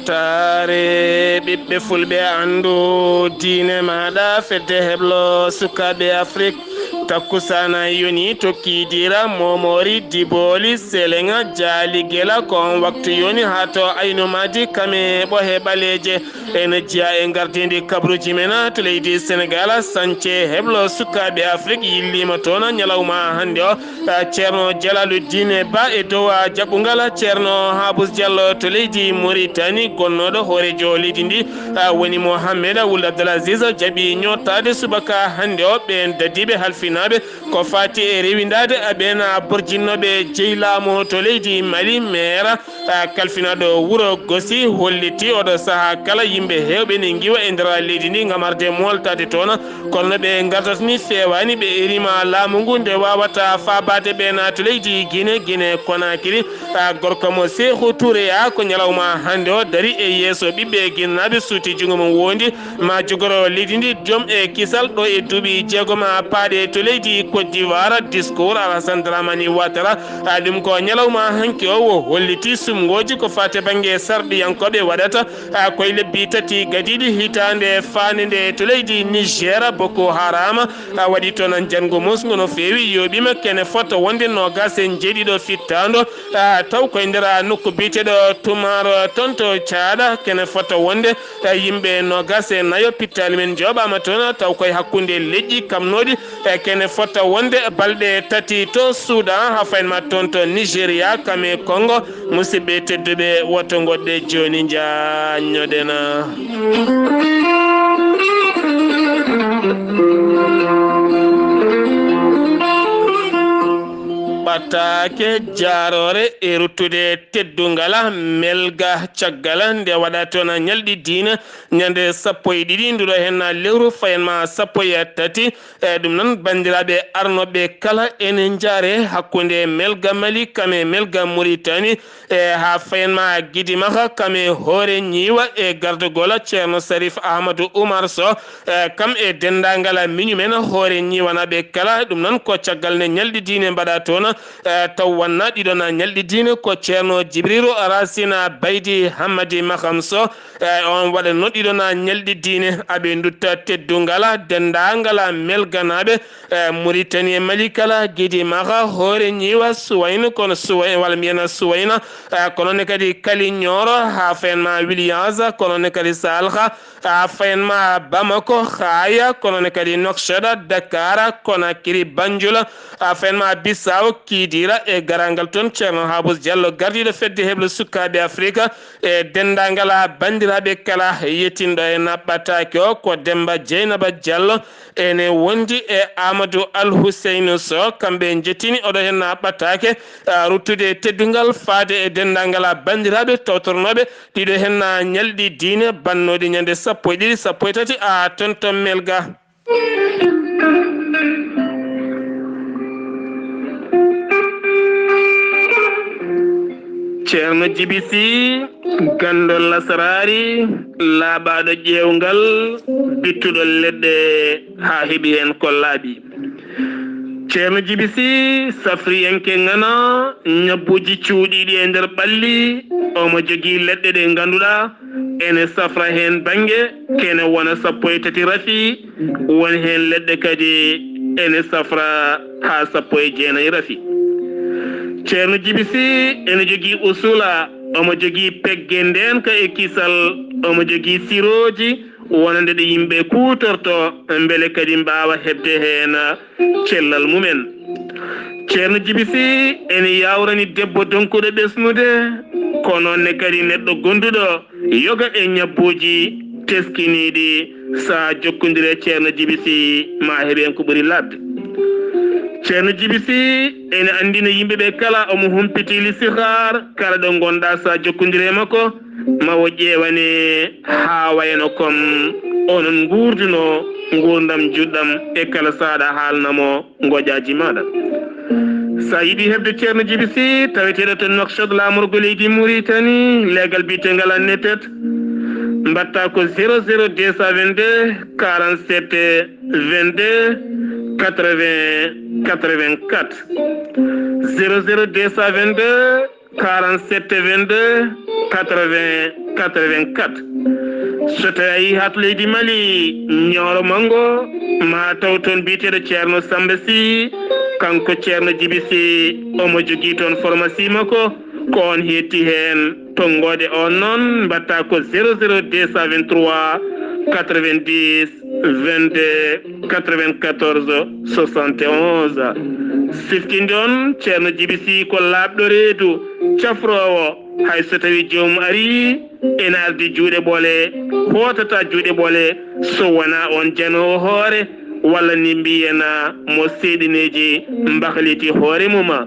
ɓatare ɓiɓɓe fulɓe andu diine maɗa fedde heblo sukaɓe afrique takkusana yoni tokkidira momori diboli selenga jali gela kon waktu yoni hato aynumadi kame ɓohe ɓaleje ene jiya e gardidi kabruji mena to leydi sénégal sance heblo sukaɓe afrique yillima toon ñalawma hande o ceerno jalaluddine ba e dow jaɓɓugal ceerno habous diallo to leydi mauritanie gonnoɗo hoorejo leydi ndi woni mohammed wuld abdoulaziz jaaɓi ñottade subaka hande o ɓe dadiɓe halfinaɓe ko fati e rewidade ɓen borjinnoɓe jeylamo to leydi mali maire kalfinaɗo wuuro gosi holliti oɗo saaha kala yimɓe hewɓe ne giwa e nder leydi ndi gam arde moltade toon kono ɓe gardatni fewani ɓe erima laamu ngu nde wawata fabade ɓen to leydi guine konakiri gorko mo Sékou Touré ko ñalawma hande o dari e yeeso ɓiɓɓe guinnaɓe suuti jungo mum wondi ma jogoro leydi ndi joom e kisal ɗo e duuɓi jeegoma paaɗe to leydi Côte d'Ivoire discours Alassane Dramane Ouattara ɗum ko ñalawma hanki o wo holliti sumgoji ko fate banggue sarɗiyankoɓe waɗata koye lebbi tati gadiɗi hitande fanede to leydi Niger Boko Haram waɗi toon jango musgo no fewi yoɓima kene fota wonde nogas e jeeɗiɗo fittando taw koye nder nokku biteɗo Tumaro toon to Thiada kene fota wonde yimɓe nogas e nayo pittali men joɓama toon taw koye hakkude leƴƴi kamnoɗi kene fota wonde balɗe tati to Soudan ha faynma toon to Nigéria kame Congo musidɓe tedduɓe woto goɗɗe joni jañoɗena ɓattake jarore e ruttude teddungala melga caggala nde waɗa toon ñalɗi diina ñande sappo e ɗiɗi nduɗo hen lewru fayenma sappo e tati ɗum noon bandiraɓe arnoɓe kala ene jaare hakkude melga mali kame melga mauritanie ha fayenma guidimaka kame hoore ñiiwa e gardogola ceerno sarif ahmadou oumar sow kam e dendagal miñumen hoore ñiwanaɓe kala ɗum noon ko caggal ne ñalɗi diine mbaɗa toon taw wanna ɗiɗon ñalɗi diine ko ceerno djibrilu racina baydi hammadi maham sow on waɗanno ɗiɗon ñalɗi diine aɓe dutta teddungala dendagala melganaɓe mauritanie mali kala guidi maha hoore ñiwa suwayna kono suwayna walla mbiyana suwayna kono ne kadi kali ñoro ha fayenma williams kono ne kadi salha ha fayenma bamako haya kono ne kadi nokshada dakar konakiri banjula ha fayenma bissaw kidira e garangal toon ceerno habous diallo gardiɗo fedde heɓlo sukaɓe afrique e dendagala bandiraɓe kala yettinɗo e naɓɓatake o ko demba dieynaba diallo ene wondi e amadou alhuseyne sow kamɓe jettini oɗo hen naɓɓatake ruttude teddungal faade e dendagala bandiraɓe tawtornoɓe ɗiɗo hen ñalɗi diine bannoɗi ñande sappo e ɗiɗi sappo e tati tonton melga ceerno djiby sy gandol lasarari laaɓaɗo ƴewgal bittuɗo leɗɗe ha heeɓi hen ko laaɓi ceerno djiby sy safriyenke ngana ñabbuji cuuɗiɗi e nder ɓalli omo jogui leɗɗe ɗe ganduɗa ene safra hen banggue kene wona sappo e tati rafi woni hen leɗɗe kadi ene safra ha sappo e jeenayyi rafi ceerno djiby sy ene jogui usula omo jogui pegge nden ka e kisal omo jogui siroji wonande ɗe yimɓe kutorto beele kadi mbawa hebde hen cellal mumen ceerno djiby sy ene yawrani debbo donkuɗo ɓesnude kono nonne kadi neɗɗo gonduɗo yoga e ñabbuji teskiniɗi sa jokkodire ceerno djiby sy ma heeɓen ko ɓuuri labde ceerno djiby sy ene andina yimɓeɓe kala omo humpiti lisihar kala ɗo gonɗa sa jokkodire makko mawo ƴewane ha wayno comme onon gurduno gurdam juɗɗam e kala saɗa haalnamo goƴaji maɗa sa yiiɗi hebde ceerno djiby sy taweteɗo to Nouakchott lamorgo leydi Mauritanie leegal bitegal annetet mbatta ko 00 222 47 22 80 84 00 222 47 22 80 84 so tawi hat leydi Mali ñooro mango ma taw toon biyeteɗo ceerno Samba Sy kanko ceerno Djiby Sy omo jogui toon pharmacie makko ko on hetti hen tonggode on noon mbatta ko 00223 90 22 94 71 siftinde on ceerno Djiby Sy ko labɗo reedu cafrowo hay so tawi joomum ari ene ardi juuɗe ɓoole hotata juuɗe ɓoole so wona on janowo hoore walla ni mbiyena mo seeɗineji mbahliti hoore muma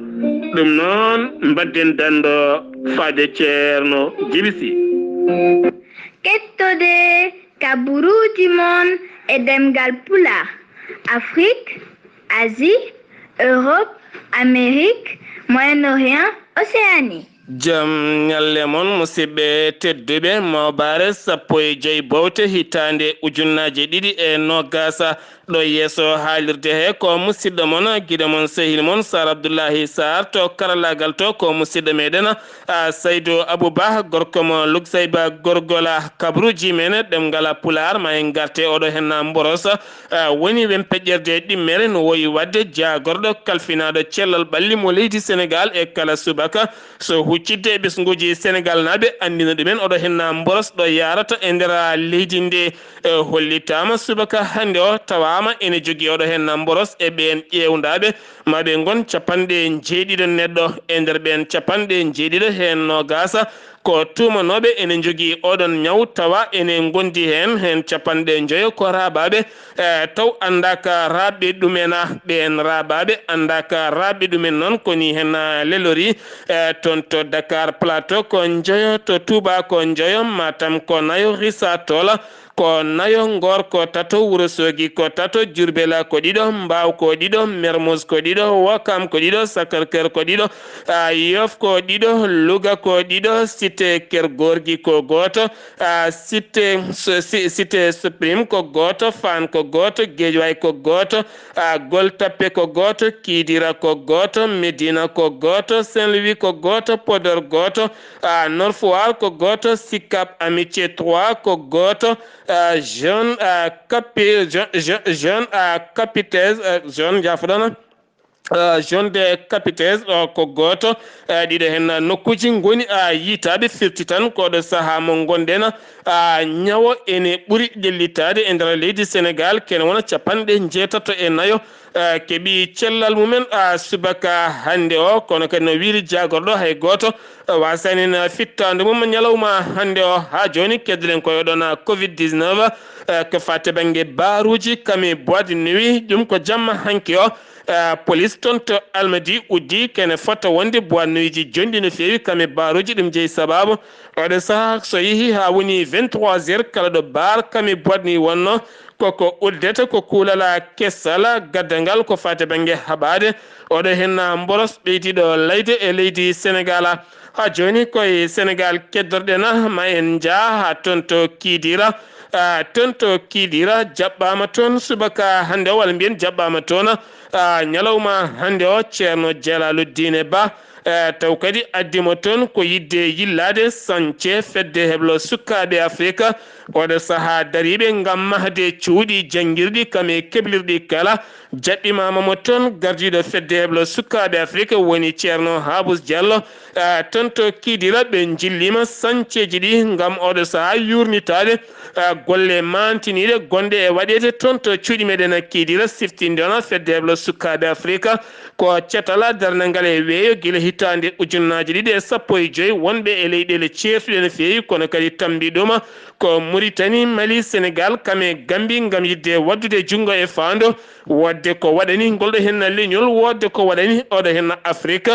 ɗum noon mbadden dando faade ceerno Djiby Sy kettode kaburuji mon e demgal pulaar Afrique, Asie, Europe, Amérique, Moyen-Orient, Océanie. jam ñalle mon musidɓe tedduɓe mawbare sappo e joyi bowte hitande ujunnaje ɗiɗi e noggasa ɗo yeeso haalirde he ko musidɗo mon guiɗo mon sehil mon Sar Abdoullahi Sarr to karallagal to ko musidɗo meɗen Saydou Abouba gorko mo Lugsayba gorgola kabruji men ɗemgal pular ma en garte oɗo hen mboros woni wen peƴƴerde ɗimmere no woyi wadde jagorɗo kalfinaɗo cellal ɓalli mo leydi Sénégal e kala subaka so huccidde ɓesguji Sénégal naɓe andina ɗumen oɗo hen mboros ɗo yarata e nder leydi nde hollitama subaka hande o tawama ene jogui oɗo hen mboros e ɓen ƴewdaɓe maɓe gon capanɗe jeeɗiɗo neɗɗo e nder ɓen capanɗe jeeɗiɗo hen no gasa ko tumanoɓe ene jogui oɗon ñaw tawa ene gondi hen capanɗe joyo ko rabaɓe taw andaka rabɓe ɗumena ɓen rabaɓe andaka rabɓe ɗumen noon koni hen lelori toon to Dakar Plateau ko joyo to Touba ko joyo Matam ko nayo Rissa Tola ko nayo Ngor ko tato Wourossogui ko tato Diourbel ko ɗiɗo Mbaw ko ɗiɗo Mermoz ko ɗiɗo Ouakam ko ɗiɗo Sacré-Cœur ko ɗiɗo Yoff ko ɗiɗo Louga ko ɗiɗo Cité Keur Gorgui ko goto Cité Suprême ko goto Fann ko goto Guédiawaye ko goto Gueule Tapée ko goto Kidira ko goto Médina ko goto Saint-Louis ko goto Podor goto Nord Foire ko goto Sicap Amitié 3 ko goto jeune capitaine jeune jafoɗona jeune de capitaine ko goto ɗiɗo hen nokkuji goni yitaɓe firti tan koɗo saaha mo gonɗen ñawo ene ɓuuri ƴellitade e nder leydi Sénégal kene wona capanɗe jeetato e nayo keeɓi cellal mumen subaka hande o kono kadi no wiiri jagorɗo hay goto wasanina fittande mum ñalawma hande o ha joni keddiɗen koye ɗon Covid 19 ko fatte banggue baruji kami boîte de nuit ɗum ko jamma hanki o police toon to Almadi uddi kene fotta wonde boîte de nuit ji jonɗi no fewi kami baruji ɗum jeeyi sababu oɗo saaha so yeehi ha woni 23 heures kala ɗo bar kami boîte de nuit wonno koko uddete ko kuulala kessala gaddangal ko fate banggue haɓade oɗo hen mboros ɓeydiɗo layde e leydi Sénégal ha joni koye Sénégal keddorɗen ma en jaa ha toon to Kidira toon to Kidira jaɓɓama toon subaka hande o walla mbiyen jaɓɓama toon ñalawma hande o ceerno Djalaluddine Ba taw kadi addimo toon ko yidde yillade sance fedde heblo sukkaɓe Afrique oɗo saaha dariɓe gam mahde cuuɗi janguirɗi kame keblirɗi kala jaɓɓimamamo toon gardiɗo fedde heblo sukkaɓe Afrique woni ceerno Habous Diallo toon to Kidira ɓe jillima sanceji ɗi gam oɗo saaha yurnitade golle mantiniɗe gonɗe e waɗede toon to cuuɗi meɗen Kidira siftinde ona fedde heblo sukkaɓe Afrique ko cetala darnangal e weeyo guila hitande ujunnaje ɗiɗi e sappo e joyyi wonɓe e leyɗele ceertuɗe no fewi kono kadi tambi ɗuma ko Mauritanie Mali Sénégal kame Gambie gam yidde waddude junggo e faando wodde ko waɗani ngolɗo hen leñol wodde ko waɗani oɗo hen Afrique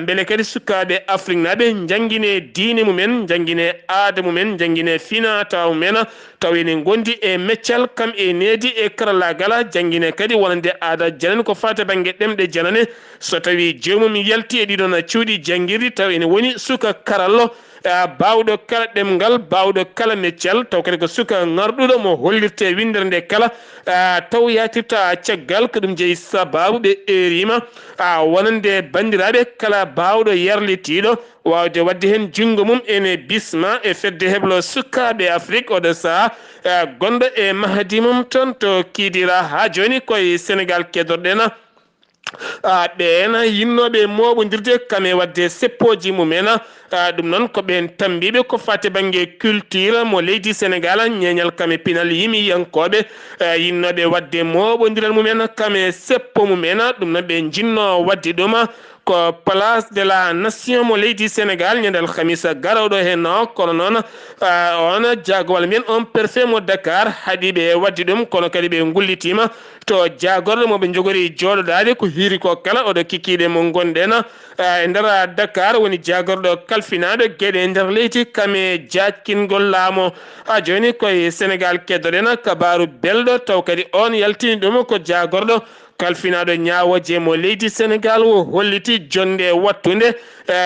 beele kadi sukkaɓe Afrique naɓe jangguine diine mumen jangguine aada mumen jangguine finataw mumen taw ene gondi e meccal kam e needi e karallagal jangguine kadi wonande aada janane ko fate banggue ɗemɗe janane so tawi joomum yalti e ɗiɗon cuuɗi janguirɗi taw ene woni suka karallo bawɗo kala ɗemgal bawɗo kala meccel taw kadi ko suka ngarɗuɗo mo hollirte windere nde kala taw yatirta caggal ko ɗum jeeyi sababu ɓe erima wonande bandiraɓe kala bawɗo yarlitiɗo wawde wadde hen jungo mum ene bisma e fedde heblo sukaɓe Afrique oɗo saaha gonɗo e mahadi mum toon to kidira ha joni koye Sénégal kedorɗen ɓeena yinnoɓe moɓodirde kame wadde seppoji mumen ɗum noon ko ɓen tambiɓe ko fate banggue culture mo leydi Sénégal ñeñal kame pinal yimi yankoɓe yinnoɓe wadde moɓodiral mumen kame seppo mumen ɗum noon ɓe jinno wadde ɗum ko place de la nation mo leydi Sénégal ñandal khamisa garawɗo hen kono noon on jagowal men on préfet mo Dakar haɗi ɓe waddi ɗum kono kadi ɓe gullitima to jagorɗo moɓe jogori joɗoɗade ko hiiri ko kala oɗo kikiɗe mo gonɗen e nder Dakar woni jagorɗo kalfinaɗo gueɗe nder leydi kame jackingol laamo ha joni koye Sénégal keddoɗen kabaru belɗo taw kadi on yaltini ɗum ko jagorɗo kalfinaɗo ñawoje mo leydi Sénégal o holliti jonde wattude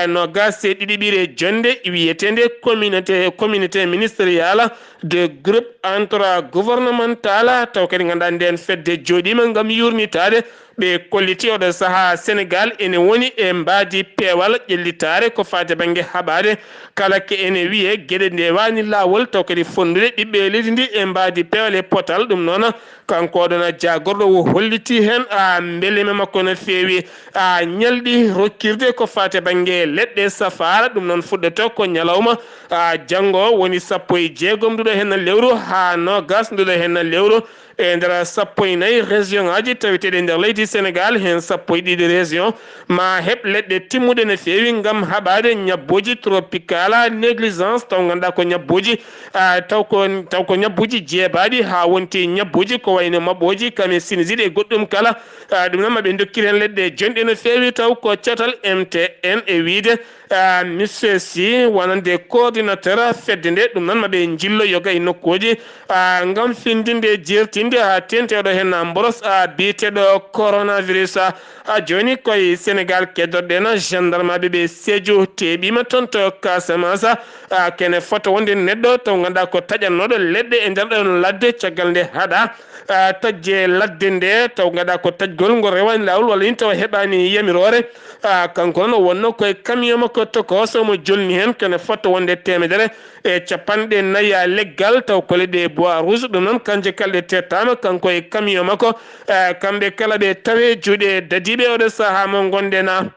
no gas e ɗiɗiɓire jonde wiyetende communauté ministériel de groupe entre gouvernemental taw kadi ganduɗa nden fedde joɗima gam yurnitade ɓe kolliti oɗo saaha Sénégal ene woni e mbadi peewal ƴellitare ko fate banggue haɓade kala ke ene wiye gueɗe nde wani lawol taw kadi fondude ɓiɓɓe leydi ndi e mbadi peewal e potal ɗum noon kanko ɗon jagorɗo o holliti hen beelema makko no feewi ñalɗi rokkirde ko fate banggue leɗɗe safara ɗum noon fuɗɗoto ko ñalawma janggo woni 16 nduɗo hen lewru ha nogas nduɗo hen lewru e nder 14 région aji taweteɗe nder leydi Sénégal hen 12 région ma heɓ leɗɗe timmuɗe no feewi gam haɓade ñabbuji tropical négligence taw ganduɗa ko ñabbuji taw ko ñabbuji jeebaɗi ha wonti ñabbuji ko wayno mabɓoji kame sinusite e goɗɗum kala ɗum noon maɓe dokkiri hen leɗɗe jonɗe no feewi taw ko catal MTN e wiide monsieur Sy wonande coordinateur fedde nde ɗum noon maɓe jillo yoga e nokkuji gam findinde jertinde ha tenteɗo hen boros biyeteɗo coronavirus joni koye Sénégal keddorɗen gendarme ɓe Sédhiou teɓima toon to Casamance kene foto wonde neɗɗo taw ganduɗa ko taƴannoɗo leɗɗe e nder ɗon ladde caggal nde haɗa tajje ladde nde taw ganduɗa ko tajgol ngo rewani lawol walla ni taw heɓani yamirore kanko noon wonno koye camion makko tokoso mo jolni hen kene foto wonde 150 leggal taw koleɗe bois rouge ɗum noon kanje kalɗe tettama kanko e camion makko kamɓe kala ɓe tawe juuɗe dadiɓe oɗo saaha mo gonɗena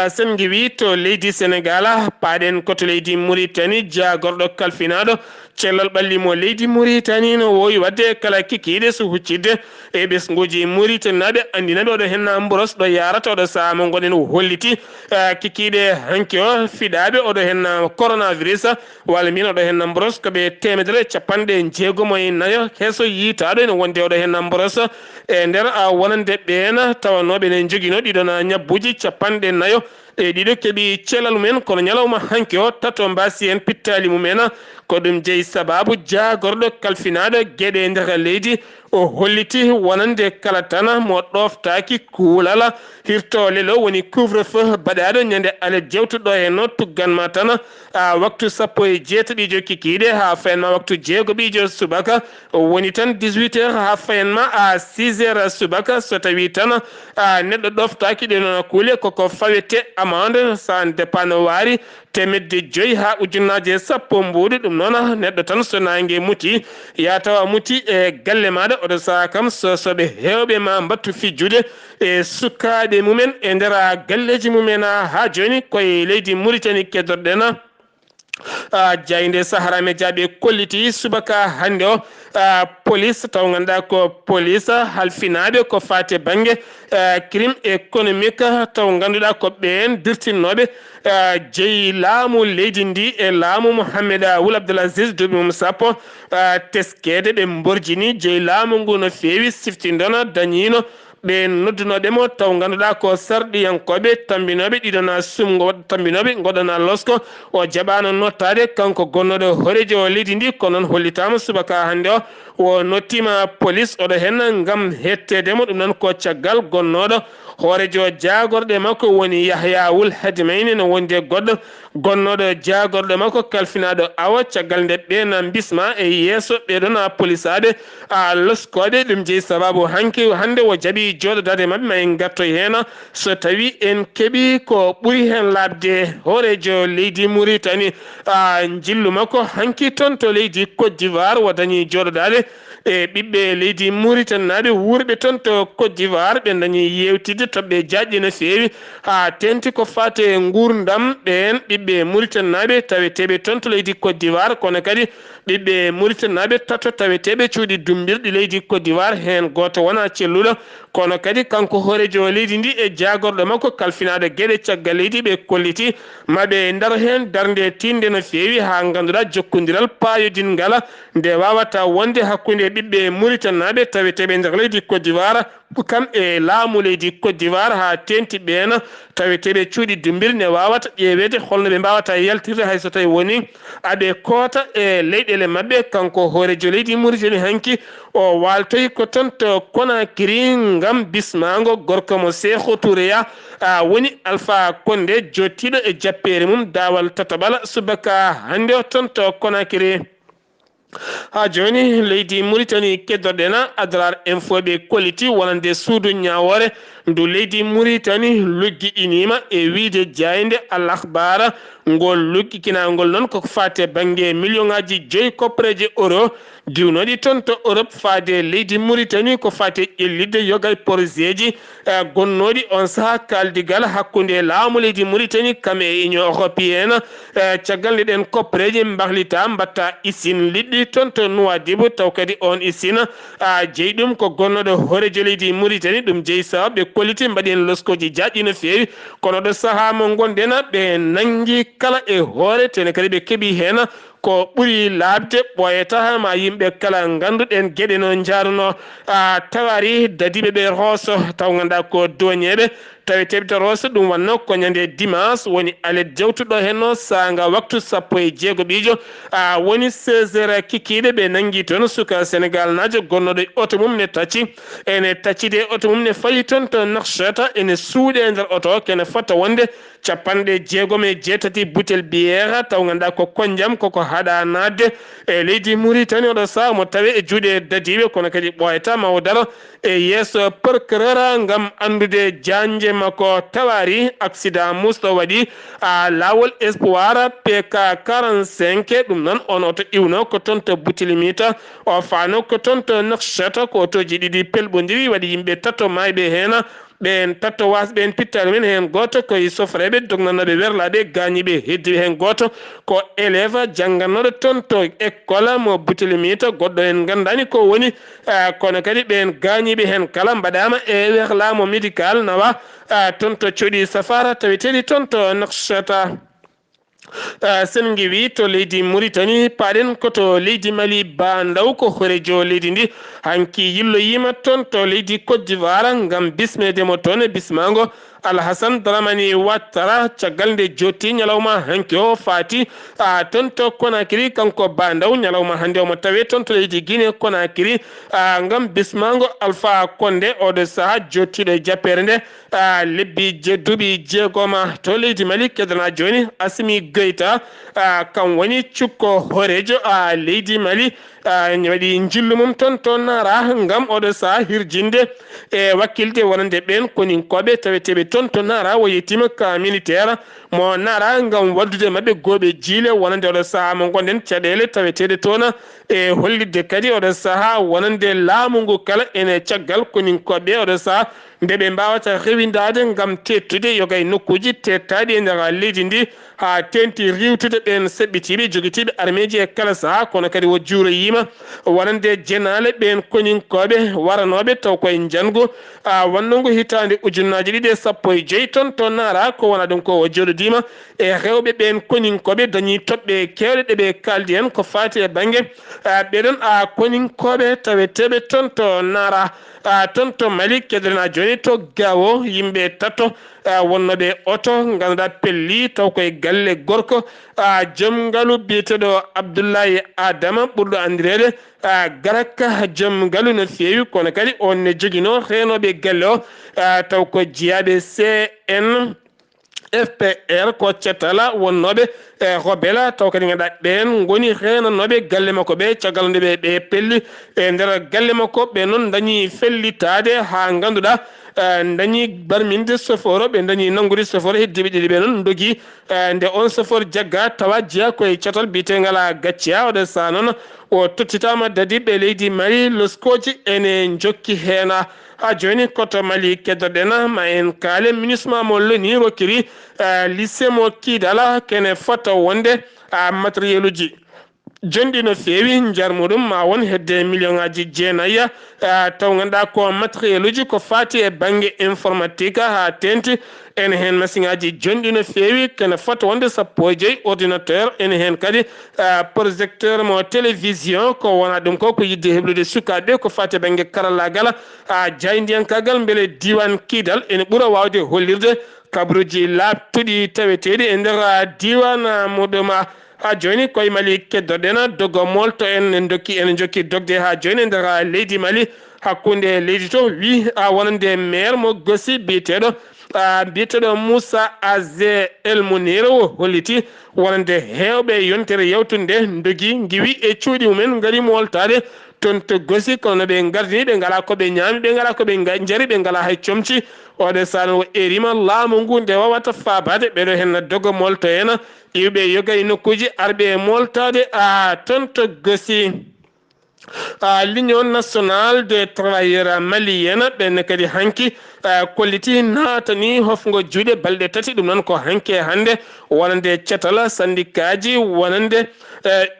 sen giwi to leydi Sénégal paɗen koto leydi Mauritanie jagorɗo kalfinaɗo cellal ɓallimo leydi Mauritanie no wowi wadde kala kikiɗe so huccidde e ɓesguji Mauritanie naɓe andinaɓe oɗo hen mboros ɗo yarata oɗo saaha mo gonɗen holliti kikiɗe hanki o fiɗaɓe oɗo hen coronavirus walla min oɗo hen mboros koɓe 164 heeso yitaɗo ene wonde oɗo hen mboros e nder wonande ɓeena tawanoɓe ne joguino ɗiɗon ñabbuji 50 e ɗiɗo keeɓi celal mumen kono ñalawma hanki o tato mbasi hen pittali mumen ko ɗum jeeyi sababu jagorɗo kalfinaɗo gueɗe nder leydi o holliti wonande kala tan mo ɗoftaki kuulala hirtole lo woni couvre feu baɗaɗo ñande ale jewtuɗo hen no tugganma tan waktu 18 kikiɗe ha fayenma waktu 6 subaka woni tan 18 heures ha fayenma 6 heures subaka so tawi tan neɗɗo ɗoftaki ɗenon kuule koko fawete amende sa dépend no waari 500 ha ujunnaje 10 mbuɗi ɗum noon neɗɗo tan so nangue muti ya tawa muti e galle maɗa oɗo saha kam sosoɓe hewɓe ma mbattu fijjude e sukaɓe mumen e nder galleji mumen ha joni koye leydi Mauritanie keddorɗen jayde Sahara Média ɓe kolliti subaka hande o police taw ganduɗa ko police halfinaɓe ko fate banggue crime économique taw ganduɗa ko ɓen dirtinnoɓe jeeyi laamu leydi ndi e laamu Mohamed Ould Abdel Aziz duuɓi mum sappo teskede ɓe borjini jeeyi laamu ngu no feewi siftindona dañino ɓe noddunoɓe mo taw ganduɗa ko sarɗiyankoɓe tambinoɓe ɗiɗona sumgo tambinoɓe goɗana losko o jaɓano nottade kanko gonnoɗo horejo leydi ndi ko noon hollitama subaka hande o nottima police oɗo hen gam hettedemo ɗum noon ko caggal gonnoɗo horejo jagorɗe makko woni Yahya Wul Hadimayni no wonde goɗɗo gonnoɗo jagorɗe makko kalfinaɗo awa caggal nde ɓena bisma e yesso ɓeɗona police aɓe loskoɓe ɗum jeeyi sababu hande o jaaɓi joɗodade mabɓe ma en gattoy hen so tawi en keeɓi ko ɓuuri hen labde horejo leydi Mauritanie jillu makko hanki toon to leydi Côte d'Ivoire o dañi joɗodade e ɓiɓɓe leydi Mauritanie naɓe wurɓe toon to Côte d'Ivoire ɓe dañi yewtidde toɓɓe jaƴƴi no fewi ha tenti ko fate gurdam ɓen ɓiɓɓe Mauritanie naɓe taweteɓe toon to leydi Côte d'Ivoire kono kadi ɓiɓɓe Mauritanie naɓe tato taweteɓe cuuɗi dumbirɗi leydi Côte d'Ivoire hen goto wona celluɗo kono kadi kanko horejo leydi ndi e jagorɗo makko kalfinaɗo gueɗe caggal leydi ɓe kolliti maɓe ndaro hen darde tinde no fewi ha ganduɗa jokkodiral payodingal nde wawata wonde hakkude ɓiɓɓe Mauritanie naɓe taweteɓe nder leydi Côte d'Ivoire kam e laamu leydi Côte d'Ivoire ha tenti ɓen taweteɓe cuuɗi dumbir ne wawata ƴewede holno ɓe mbawata yaltirde hayso tawi woni aɓe koota e leyɗele mabɓe kanko horejo leydi Mauritanie hanki o waltoyi ko toon to Conakry ngam bismago gorko mo Sékou Touréya woni Alpha Condé jottiɗo e jappere mum dawal tataɓala subaka hande o toon to Conakry ha joni leydi Mauritanie keddorɗena Adrar info ɓe kolliti wonande suudu ñawore ndu leydi Mauritanie luggiɗinima e wiide jayde Al Akhbar ngol luggikinagol noon koko fate banggue million ngaji 5 koppareje euro diwnoɗi toon to Europe faade leydi Mauritanie ko fate ƴellidde yogay projet ji gonnoɗi on saaha kaldigal hakkude laamu leydi Mauritanie kam e Union européenne caggal nde ɗen koppareje mbahlita mbatta usine liɗɗi toon to Nouadhibou taw kadi on usine jeeyi ɗum ko gonnoɗo horejo leydi Mauritanie ɗum jeeyi sawa ɓe kolliti mbaɗi hen loskoji jaƴƴi no fewi kono ɗo saaha mo gondena ɓe nangi kala e hoore tene kadi ɓe keeɓi hen ko ɓuuri labde ɓoyata ma yimɓe kala ganduɗen gueɗe no jaruno tawari dadiɓe ɓe Rosso taw ganduɗa ko doñeɓe taweteɓe to Rosso ɗum wanno ko ñande dimanche woni alet jawtuɗo henno sanga waktu 16 woni 16h kikiɗe ɓe nangi toon suka Sénégal najo gonnoɗo auto mum ne tacci ene taccide auto mum ne fayi toon to Nouakchott ene suuɗe nder auto kene fotta wonde 67 butel bière taw ganduɗa ko konjam koko haɗa nadde e leydi Mauritanie oɗo saha mo tawe e juuɗe dadiɓe kono kadi ɓoyata mawo daro e yesso procureur ngam andude janje makko tawari accident musɗo waɗi lawol Espoir PK 45 ɗum noon on oto iwno ko toon to Boutilimita o fano ko toon to Nouakchott ko otoji ɗiɗi pelɓodiri waɗi yimɓe tato mayɓe hen ɓen tatto wasɓe en pittare men hen goto koye sofreɓe dognanoɓe werlaɓe gañiɓe heddiɓe hen goto ko élève janggannoɗo toon to école mo Boutilimita goɗɗo en gandani ko woni kono kadi ɓen gañiɓe hen kala mbaɗama e werlamo médical nawa toon to coɗi safara taweteɗi toon to Nouakchott sen giwi to leydi Mauritanie paɗen koto leydi Mali bandaw ko horejo leydi ndi hanki yilloyima toon to leydi Côte d'Ivoire ngam bismedemo toon e bismago Alhassane Dramani Ouattara caggal nde jotti ñalawma hanki o fati toon to Conakry kanko bandaw ñalawma hande omo tawe toon to leydi Guinée Conakry ngam bismago Alpha Condé oɗo saaha jottiɗo e jappere nde lebbi duuɓi 6 to leydi Mali kedana joni Assimi Goïta kam woni cukko horejo leydi Mali waɗi jillu mum toon to nara ngam oɗo saaha hirjinde e wakkilde wonande ɓen koninkoɓe taweteɓe toon to nara o yettima ka militaire mo nara ngam waddude mabɓe gooɓe jiile wonande oɗo saaha mo gonden caɗele taweteɗe toon e hollidde kadi oɗo saaha wonande laamu ngu kala ene caggal koninkoɓe oɗo saaha nde ɓe mbawata rewindade ngam tettude yogay nokkuji tettaɗi e nder leydi ndi ha tenti riwtude ɓen seɓɓitiɓe joguitiɓe armeji e kala saha kono kadi wo juuro yima wonande jenale ɓen koñinkoɓe waranoɓe taw koye jango wannongo hitande ujunnaji 215 ton nara ko wona ɗum ko o joɗodima e rewɓe ɓen koñinkoɓe dañi toɓɓe kewɗe ɗeɓe kaldi hen ko fati e banggue ɓeɗon koñinkoɓe taweteɓe to nara ton to Mali kedrena joni to gawo yimɓe tatto wonnoɓe oto ganduɗa pelli taw koye galle gorko joom ngaalu biyeteɗo Abdoulaye Adama ɓurɗo andirede garaka joom ngaalu no fewi kono kadi on ne joguino renoɓe galle o taw ko jiyaɓe CN FPR ko cettala wonnoɓe robela taw kadi ganduɗa ɓen goni renanoɓe galle makko ɓe caggal nde ɓe pelli e nder galle makko ɓe noon dañi fellitade ha ganduɗa dañi barminde soforo ɓe dañi nangude soforo heddiɓe ɗiɗi ɓe noon dogi nde on soforo jagga tawa jeeya koye catal biyetengala gacciya oɗo sa noon o tottitama dadi ɓe leydi Mali loskoji ene jokki hena ha joni koto Mali keddoɗen ma en kaale MINUSMA mo loni rokkiri lycée mo Kidala kene fota wonde matériel uji jondi no fewi jar muɗum ma won hedde million ngaji jeenayya taw ganduɗa ko matériel uji ko fati e banggue informatique ha tenti ene hen machine ngaji jonɗi no fewi kene fota wonde 15 ordinateur ene hen kadi projecteur mo télévision ko wona ɗum ko yidde heblude sukaɓe ko fati e banggue karallagal jayndiyankagal beele diwan Kidal ene ɓuura wawde hollirde kabruji labtuɗi taweteɗi e nder diwan muɗum ha joni koye Mali keddoɗen dogo molto en dokki en jokki dogde ha joni nder leydi Mali hakkunde leydi to wi wonande maire mo Gossi biyeteɗo Moussa Azé El Mounir o holliti wonande hewɓe yontere yewtude dogi giwi e cuuɗi mumen gaari moltade ton to Gossi kono ɓe gardini ɓe ngala koɓe ñaami ɓe ngala koɓe jari ɓe ngala hay comci oɗo sano o erima laamu ngu nde wawata fabade ɓeɗo hen dogo molto en iwɓe yogay nokkuji arɓe moltade ton to Gossi l'Union nationale des travailleurs malienne ɓen kadi hanki kolliti natani hofgo juuɗe balɗe tati ɗum noon ko hanke hande wonande cetal syndicat ji wonande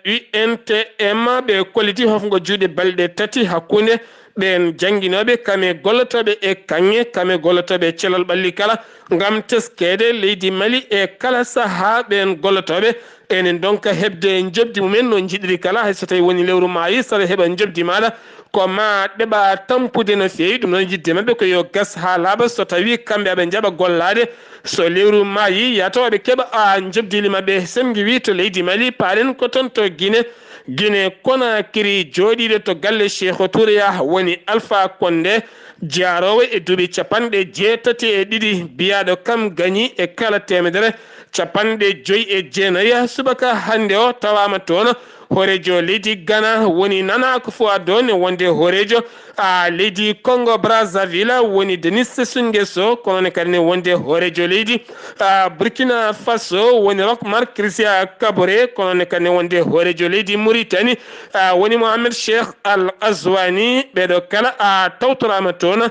UNTM ɓe kolliti hofgo juuɗe balɗe tati hakkunde ɓen jangguinoɓe kame gollotoɓe e kanŋe kame gollotoɓe celal ɓalli kala gam teskede leydi Mali e kala saaha ɓen gollotoɓe enen donc hebde jobdi mumen no jiɗiri kala hay so tawi woni lewru maayi saɗa heeɓa jobdi maɗa ko ma ɗeɓa tampude no fewi ɗum noon jidde mabɓe ko yo gas ha laaɓa so tawi kamɓe aɓe jaɓa gollade so lewru maayi yataw aɓe keeɓa jobdili mabɓe semgi wi to leydi Mali paɗen ko toon to Guinée Conakry jooɗiɗo to galle Cheikh Toureya woni Alpha Condé jaarowo e duuɓi 82 biyaɗo kam gañi e kala temedere 59 subaka hande o tawama toon horejo leydi Ghana woni Nana Akufo-Addo ne wonde horejo leydi Congo Brazzaville woni Denis Sassou Nguesso kono ne kadi ne wonde horejo leydi Burkina Faso woni Roch-Marc Christian Kaboré kono ne kadi ne wonde horejo leydi Mauritanie woni Mohamed Cheikh Al Azwani ɓeɗo kala tawtorama toon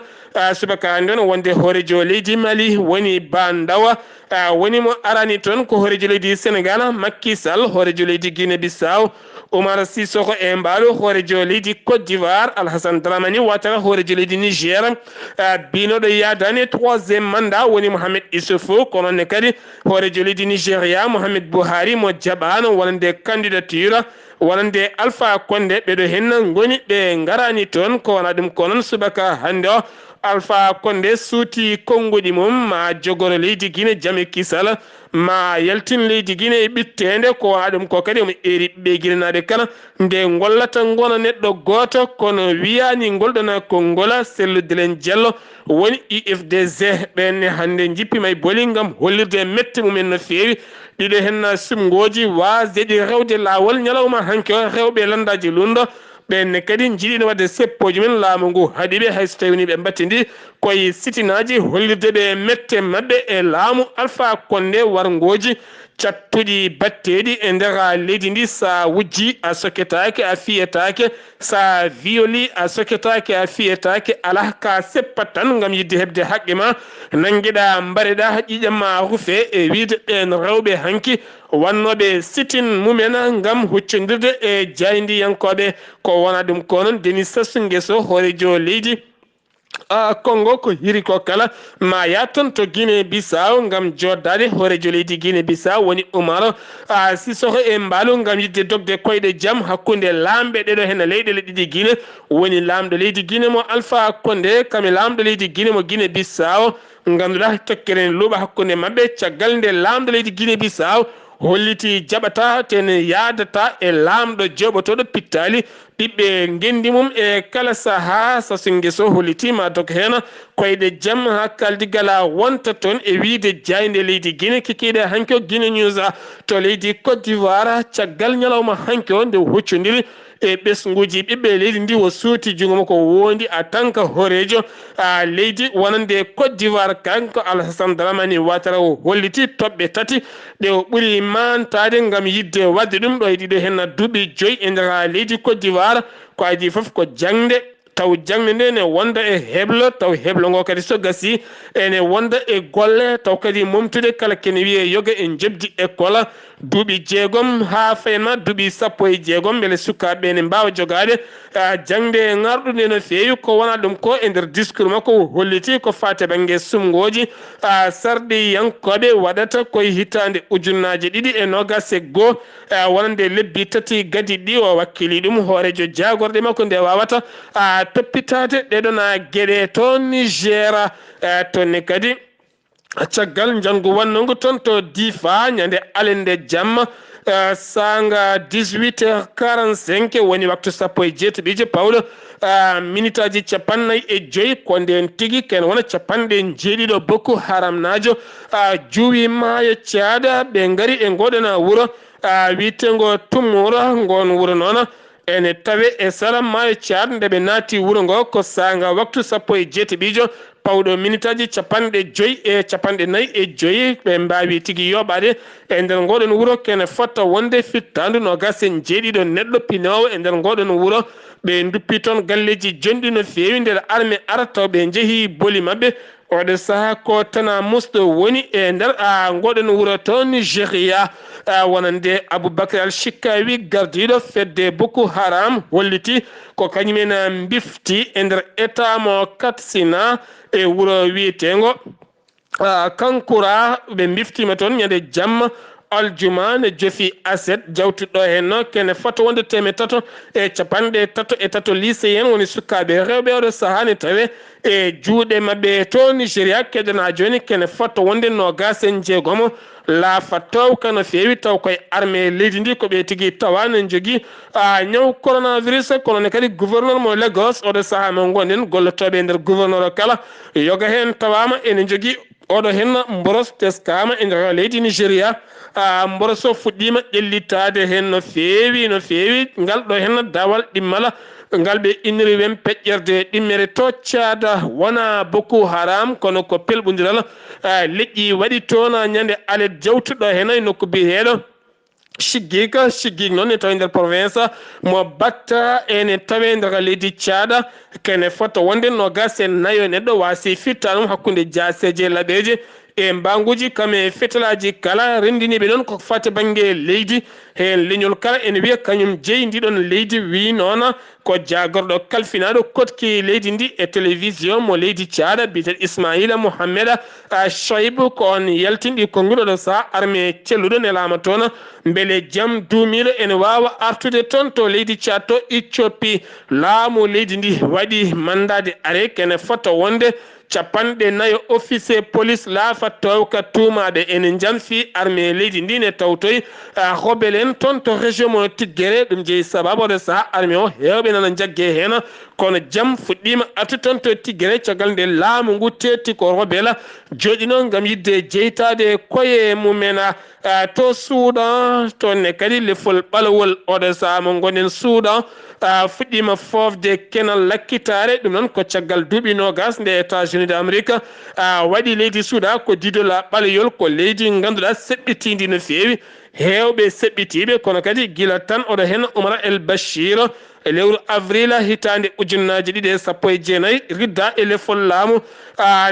subaka hande on wonde horejo leydi Mali woni Bandawa woni mo arani toon ko horejo leydi Sénégal Macky Sall horejo leydi Guinée Bissau Oumar Sissoko Embalo horejo leydi Côte d'Ivoire Alhassane Dramani Ouattara horejo leydi Niger binoɗo yadani 3e mandat woni Mohamed Issoufou kono ne kadi horejo leydi Nigéria Mohamed Buhari mo jaɓano wonande candidature wonande Alpha Condé ɓeɗo hen goni ɓe garani toon ko wona ɗum ko noon subaka hande o Alpha Condé suuti konngudi mum ma jogoro leydi Guinée Jami Kisal ma yaltin leydi Guinée e ɓittede ko wona ɗum ko kadi omo eri ɓe guinenaɓe kala nde gollata gona neɗɗo goto kono wiyani golɗona Kongola Selludelen Diallo woni UFDG ɓenne hande jippima e booli gam hollirde mette mumen no fewi ɗiɗo hen sumgoji wasdeɗi rewde lawol ñalawma hanke o rewɓe landaji lundo ɓenne kadi jiiɗino wadde seppoji men laamu ngu haɗiɓe hayso tawini ɓe mbattidi koye sitinaji hollirde ɓe mette mabɓe e laamu Alpha Condé wargoji cattuɗi batteɗi e nder leydi ndi sa wujji a soketake a fiyetake sa violi a soketake a fiyetake ala ka seppat tan gam yidde hebde haqqe ma nangueɗa mbareɗa ƴiƴamma ruufe e wiide ɓen rewɓe hanki wannoɓe sitin mumen gam huccodirde e jaydiyankoɓe ko wona ɗum ko noon Denis Sassou Nguesso hoorejo leydi Congo ko hiri ko kala ma ya ton to Guinée Bissau ngam joddade hoorejo leydi Guinée Bissau woni Umaro Sissoco e mbaalu ngam yidde dogde koyɗe jaam hakkunde lamɓe ɗeɗo hen leyɗele ɗiɗi Guinée woni lamɗo leydi Guinée mo Alpha Condé kami lamɗo leydi Guinée mo Guinée Bissau ganduɗa tokkere luuɓa hakkunde mabɓe caggal nde lamɗo leydi Guinée Bissau holliti jaɓata ten yadata e lamɗo joɓotoɗo pittali ɓiɓɓe gendi mum e kala saaha Sassou Nguesso hollitima dog hen koyɗe jaam ha kaldigala wonta toon e wiide jayde leydi Guinée kikiɗe hanki o Guinée News to leydi Côte d'Ivoire caggal ñalawma hanki o nde huccodiri e ɓesguji ɓiɓɓe leydi ndi o suuti jungo makko wondi a tanka hoorejo leydi wonande Côte d'Ivoire kanko Alassane Dramane Ouattara o holliti toɓɓe tati ɗe o ɓuuri mantade gam yidde wadde ɗum ɗo e ɗiɗo hen duuɓi 5 e nder leydi Côte d'Ivoire ko adi foof ko jangde taw jangde nde ne wonda e heblo taw heblo ngo kadi so gasi ene wonda e golle taw kadi momtude kala kene wiye yoga en jebdi école duuɓi 6 ha fayma duuɓi 16 beele sukaɓe ne mbawa jogade jangde ngarɗude no feewi ko wona ɗum ko e nder discours makko holliti ko fate banggue sumgoji sarɗi yankoɓe waɗata koye hitande ujunnaje 2021 wonande lebbi tati gadi ɗi o wakkili ɗum hoorejo jagorɗe makko nde wawata toppitade ɗeɗon gueɗe to Niger tonne kadi caggal janggo wannongo toon to Difa ñande alende jamma sanga 18h45 woni waktu sappo e jeetaɓijo pawɗo minute aji 45 ko nden tigui ken wona 70 Boko Haram najo juuwi maayo caada ɓe gaari e ngoɗona wuuro witego Tumura gon wuuro noon ene tawe e sara maayo caad nde ɓe naati wuuro ngo ko sanga waktu sappo e jeetaɓijo pawɗo minute aji 50 e 45 ɓe mbawi tigui yoɓade e nder ngoɗon wuuro kene fotta wonde fittandu no gasen jeeɗiɗo neɗɗo pinowo e nder ngoɗon wuuro ɓe duppi toon galleji jonɗi no fewi nder armé arataw ɓe jeehi boli mabɓe oɗo saaha ko tana musɗo woni e nder ngoɗon wuuro to Nigéria wonande Aboubakar Al Shikawi gardiɗo fedde Boko Haram holliti ko kañumen bifti e nder état mo Katsina e wuuro wiyetengo Kankura ɓe biftima toon ñande jamma aljuma ne jofi aset jawtuɗo hen kene foto wonde 333 lycéen woni sukaɓe rewɓe oɗo saaha ne tawe e juuɗe mabɓe to Nigéria keɗana joni kene foto wonde 26 laafa taw kano fewi taw koye armé leydi ndi ko ɓe tigui tawa ne jogui ñaw coronavirus kono ne kadi gouverneur mo Lagos oɗo saaha mo gonɗen gollotoɓe nder gouverneur o kala yoga hen tawama ene jogui oɗo hen mboros teskama e nder leydi Nigéria mboroso fuɗɗima ƴellitade hen no fewi ngal ɗo hen dawal ɗimmala ngal ɓe inniri wen peƴƴerde ɗimmere to caada wona Boko Haram kono ko pelɓodiral leƴƴi waɗi toon ñande alet jawtuɗo hen e nokku biyeɗo Shiggig noon e tawi nder province mo batta ene tawe nder leydi caada kene foto wonde 24 neɗɗo wasi fitta ɗum hakkude jaseje laɓeje e mbanguji kame fetalaji kala rendiniɓe ɗon ko fate banggue leydi hen leñol kala ene wiya kañum jeeyi ndiɗon leydi wi noon ko jagorɗo kalfinaɗo kotki leydi ndi e télévision mo leydi caada biyeteɗo Ismaila Mohamed Shoaibou ko on yaltinɗi konguɗoɗo sa armé celluɗo ne laama toon beele jaam duumilo ene wawa artude toon to leydi Caad to Éthiopie laamu leydi ndi waɗi mandade are kene fotta wonde 40 officier police laafa tawka tuumaɓe ene janfi armé leydi ndi ne tawtoy hobelen toon to région mo Tiggere ɗum jeeyi sababu de sa armé o hewɓe nana jagge hen kono jaam fuɗɗima artu toon to Tiggere caggal nde laamu ngu tetti ko robela joɗino gam yidde jeytade koye mumen to Soudan toonne kadi lefol ɓalawol oɗo saha mo gonen Soudan fuɗɗima fofde kenal lakkitare ɗum noon ko caggal duuɓi nogas nde États-Unis d'Amérique waɗi leydi Soudan ko didola ɓalayol ko leydi ganduɗa seɓɓitidi no feewi hewɓe seɓɓitiɓe kono kadi gila tan oɗo hen Omar El Bashir e lewru avril hitande ujunnaje 2019 ridda e lefol laamu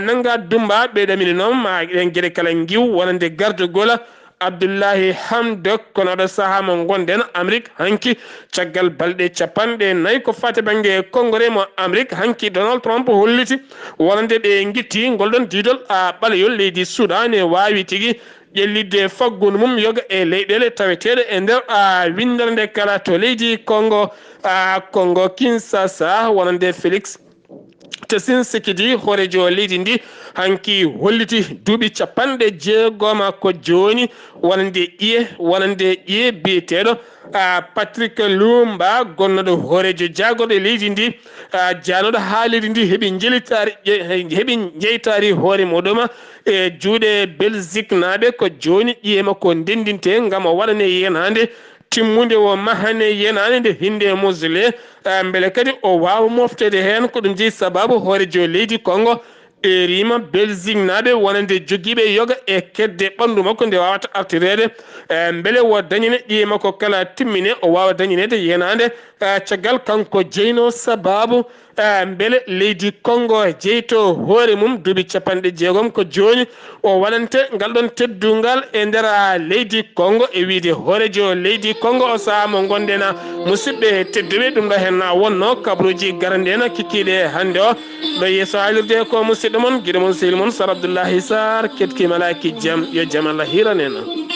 nanga dumba ɓe ɗamini noon ma ɗen gueɗe kala giw wonande gardugol Abdullahi Hamdok kono ɗo saaha mo gonden Amérique hanki caggal balɗe capanɗe nayyi ko fate banggue congrès mo Amérique hanki Donald Trump holliti wonande ɓe guitti ngol ɗon didol ɓalayol leydi Soudan ne wawi tigui ƴellidde faggudu mum yoga e leyɗele taweteɗe e nder windere nde kala to leydi Congo Kinshasa wonande Félix Tshisekedi horejo leydi ndi hanki holliti duuɓi capanɗe jeegoma ko joni wonande ƴiye biyeteɗo Patrick Lumba gonnoɗo horejo jagorɗo leydi ndi janoɗo haalirde ndi heeɓi jeytari hoore muɗum e juuɗe Belgique naaɓe ko joni ƴiye makko ndendinte gam o waɗane yenade timmude o mahane yenade nde hinde musle beele kadi o wawa moftede hen ko ɗum jeeyi sababu horejo leydi Congo e rima Belgique naaɓe wonande joguiɓe yoga e kedde ɓandu makko nde wawata artirede beele o dañine ƴiye makko kala timmine o wawa dañinede yenade caggal kanko jeyno sababu beele leydi Congo jeyto hoore mum duuɓi capanɗe jeegom ko joni o waɗante ngal ɗon teddungal e nder leydi Congo e wiide horejo leydi Congo o saaha mo gonden musidɓe tedduɓe ɗum ɗo hen wonno kabruji garanden kikkiɗe hande o ɗo yeeso haalirde ko musidɗo moon guiɗo moon sehil moon Sar Abdoullahi Sarr ketkimalaki jaam yo jaam Allah hiranen